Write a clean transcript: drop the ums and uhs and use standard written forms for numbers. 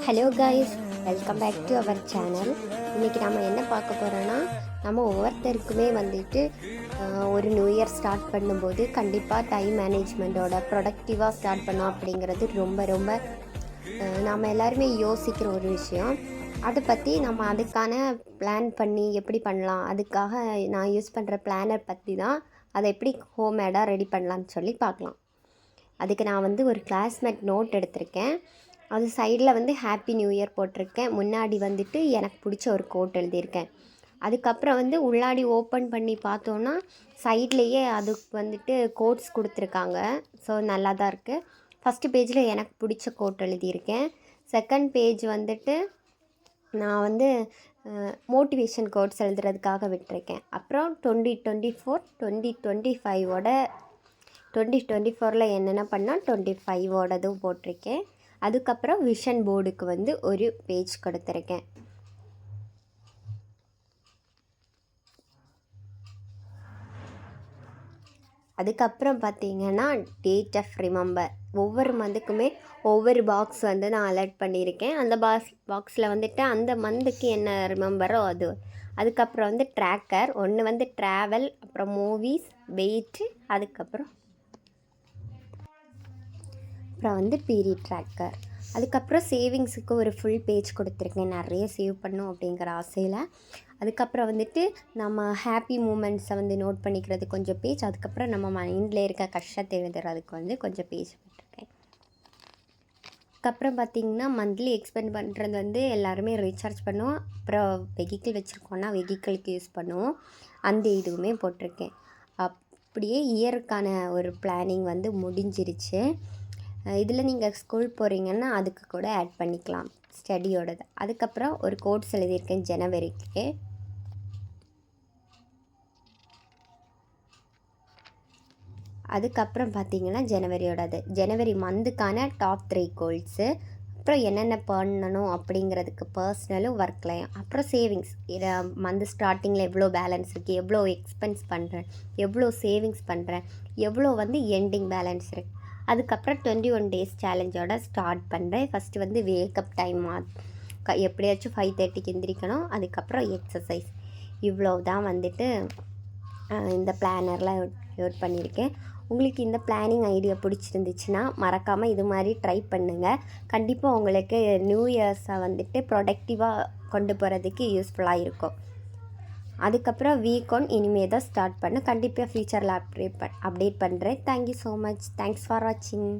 Hello guys, welcome back to our channel. இன்றைக்கி நம்ம என்ன பார்க்க போகிறோன்னா, நம்ம ஒவ்வொருத்தருக்குமே வந்துட்டு ஒரு நியூ இயர் ஸ்டார்ட் பண்ணும்போது கண்டிப்பாக டைம் மேனேஜ்மெண்ட்டோட ப்ரொடக்டிவாக ஸ்டார்ட் பண்ணோம் அப்படிங்கிறது ரொம்ப ரொம்ப நம்ம எல்லாருமே யோசிக்கிற ஒரு விஷயம். அதை பற்றி நம்ம அதுக்கான பிளான் பண்ணி எப்படி பண்ணலாம், அதுக்காக நான் யூஸ் பண்ணுற பிளானர் பற்றி தான் அதை எப்படி ஹோம்மேடாக ரெடி பண்ணலான்னு சொல்லி பார்க்கலாம். அதுக்கு நான் வந்து ஒரு கிளாஸ்மேட் நோட் எடுத்திருக்கேன். அது சைடில் வந்து ஹாப்பி நியூ இயர் போட்டிருக்கேன். முன்னாடி வந்துட்டு எனக்கு பிடிச்ச ஒரு கோட் எழுதியிருக்கேன். அதுக்கப்புறம் வந்து உள்ளாடி ஓப்பன் பண்ணி பார்த்தோன்னா சைட்லேயே அதுக்கு வந்துட்டு கோட்ஸ் கொடுத்துருக்காங்க. ஸோ நல்லா தான் இருக்குது. ஃபஸ்ட்டு பேஜில் எனக்கு பிடிச்ச கோட் எழுதியிருக்கேன். செகண்ட் பேஜ் வந்துட்டு நான் வந்து மோட்டிவேஷன் கோட்ஸ் எழுதுறதுக்காக விட்டுருக்கேன். அப்புறம் 2024 2024 என்னென்ன பண்ணால் 25ஓடதும் போட்டிருக்கேன். அதுக்கப்புறம் விஷன் போர்டுக்கு வந்து ஒரு பேஜ் கொடுத்துருக்கேன். அதுக்கப்புறம் பார்த்திங்கன்னா டேட் ஆஃப் ரிமெம்பர், ஒவ்வொரு மந்த்துக்குமே ஒவ்வொரு பாக்ஸ் வந்து நான் அலர்ட் பண்ணியிருக்கேன். அந்த பாக்ஸில் வந்துட்டு அந்த மந்த்துக்கு என்ன ரிமெம்பரோ அது. அதுக்கப்புறம் வந்து ட்ராக்கர் ஒன்று வந்து ட்ராவல், அப்புறம் மூவிஸ், வெயிட்டு, அதுக்கப்புறம் வந்து பீரியட் ட்ராக்கர். அதுக்கப்புறம் சேவிங்ஸுக்கு ஒரு ஃபுல் பேஜ் கொடுத்துருக்கேன், நிறைய சேவ் பண்ணும் அப்படிங்கிற ஆசையில். அதுக்கப்புறம் வந்துட்டு நம்ம ஹாப்பி மூமெண்ட்ஸை வந்து நோட் பண்ணிக்கிறது கொஞ்சம் பேஜ். அதுக்கப்புறம் நம்ம மைண்டில் இருக்க கஷ்டத்தை எழுதுறதுக்கு வந்து கொஞ்சம் பேஜ் போட்டிருக்கேன். அதுக்கப்புறம் பார்த்திங்கன்னா மந்த்லி எக்ஸ்பெண்ட் பண்ணுறது வந்து எல்லாருமே ரீசார்ஜ் பண்ணுவோம். அப்புறம் வெஹிக்கிள் வச்சுருக்கோன்னா வெஹிக்கிளுக்கு யூஸ் பண்ணுவோம். அந்த இதுவுமே போட்டிருக்கேன். அப்படியே இயருக்கான ஒரு பிளானிங் வந்து முடிஞ்சிருச்சு. இதில் நீங்கள் ஸ்கூல் போகிறீங்கன்னா அதுக்கு கூட ஆட் பண்ணிக்கலாம் ஸ்டடியோடது. அதுக்கப்புறம் ஒரு கோட்ஸ் எழுதியிருக்கேன் ஜனவரிக்கு. அதுக்கப்புறம் பார்த்திங்கன்னா ஜனவரி மந்த்துக்கான டாப் 3 கோல்ஸு. அப்புறம் என்னென்ன பண்ணணும் அப்படிங்கிறதுக்கு பர்சனலும் ஒர்க்லையும். அப்புறம் சேவிங்ஸ், இதை மந்த் ஸ்டார்டிங்கில் எவ்வளோ பேலன்ஸ் இருக்குது, எவ்வளோ எக்ஸ்பென்ஸ் பண்ணுறேன், எவ்வளோ சேவிங்ஸ் பண்ணுறேன், எவ்வளோ வந்து எண்டிங் பேலன்ஸ் இருக்குது. அதுக்கப்புறம் 21 டேஸ் சேலஞ்சோட ஸ்டார்ட் பண்ணுறேன். ஃபஸ்ட்டு வந்து வேக்கப் டைம் எப்படியாச்சும் 5:30க்கு எந்திரிக்கணும். அதுக்கப்புறம் எக்ஸசைஸ். இவ்வளோ தான் வந்துட்டு இந்த பிளானரில் யூஸ் பண்ணியிருக்கேன். உங்களுக்கு இந்த பிளானிங் ஐடியா பிடிச்சிருந்துச்சுன்னா மறக்காமல் இது மாதிரி ட்ரை பண்ணுங்கள். கண்டிப்பாக உங்களுக்கு நியூ இயர்ஸை வந்துட்டு ப்ரொடக்டிவாக கொண்டு போகிறதுக்கு யூஸ்ஃபுல்லாக இருக்கும். அதுக்கப்புறம் வீக் ஒன் இனிமேல் தான் ஸ்டார்ட் பண்ண. கண்டிப்பாக ஃபியூச்சரில் அப்டேட் பண்ணுறேன். Thank you so much. Thanks for வாட்சிங்.